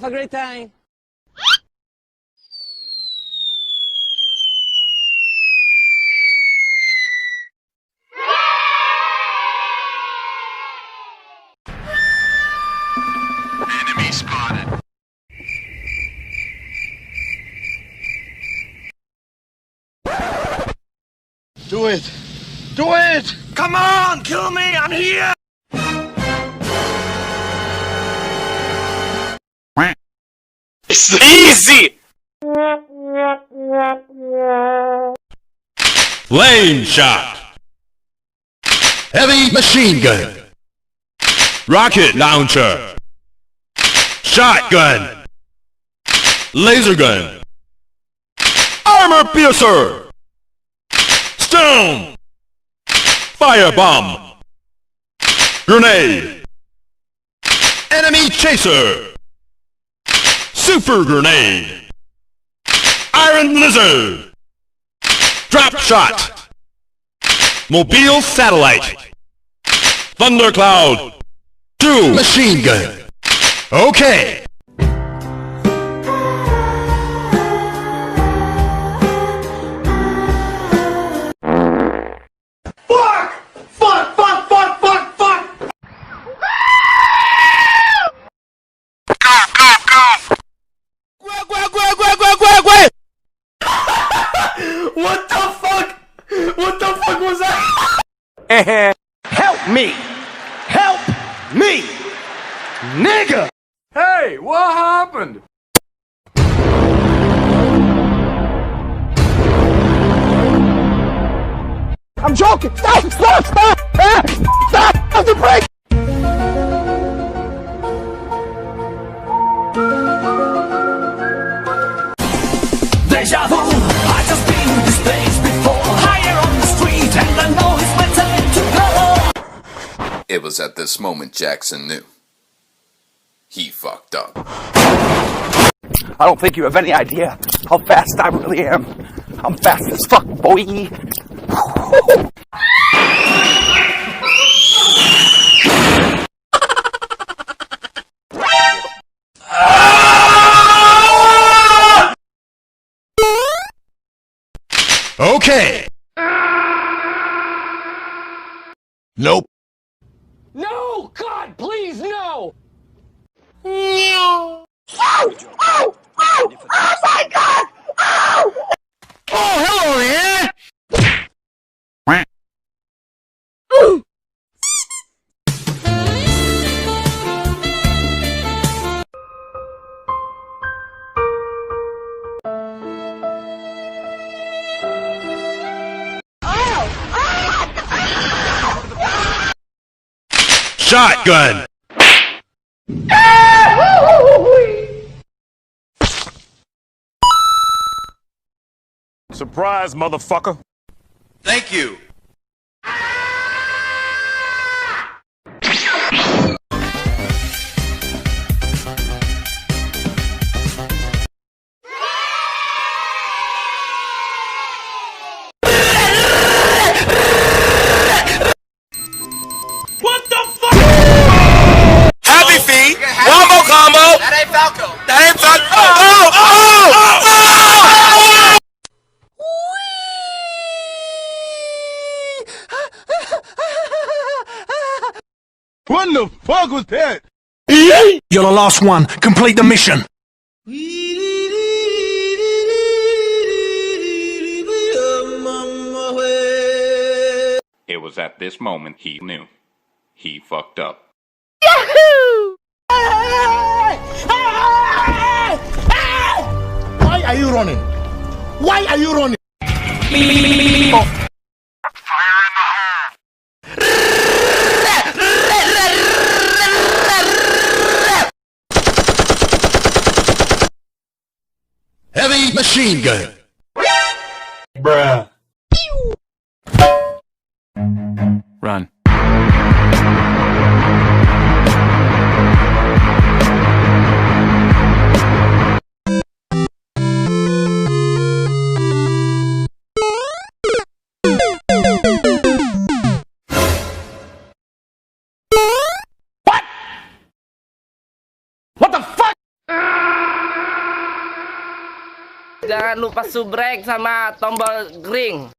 Have a great time. Enemy spotted. Do it! Do it! Come on, kill me! I'm here! Easy! Flame shot. Heavy machine gun. Rocket launcher. Shotgun. Laser gun. Armor piercer. Stone. Firebomb. Grenade. Enemy chaser. Super grenade. Iron lizard. Drop shot. Mobile satellite. Thundercloud. 2 machine gun. Okay. What the fuck? What the fuck was that? Help me! Help me! Nigga! Hey, what happened? I'm joking! Stop! Stop! Stop! Stop! Stop the break! Deja vu! I just been this place before. Higher on the street and I know it's my time to go. It was at this moment Jackson knew. He fucked up. I don't think you have any idea how fast I really am. I'm fast as fuck, boy. Okay. Nope. No! God, please, no! Oh my god! Oh, hello there. Shotgun. Surprise, motherfucker. Thank you. What the fuck? Happy feet. Wombo combo. That ain't Falco. That ain't Falco. What the fuck was that? You're the last one. Complete the mission. It was at this moment he knew. He fucked up. Why are you running? Why are you running? Heavy machine gun. Bruh. Run. What the fuck? Jangan lupa subrek sama tombol ring.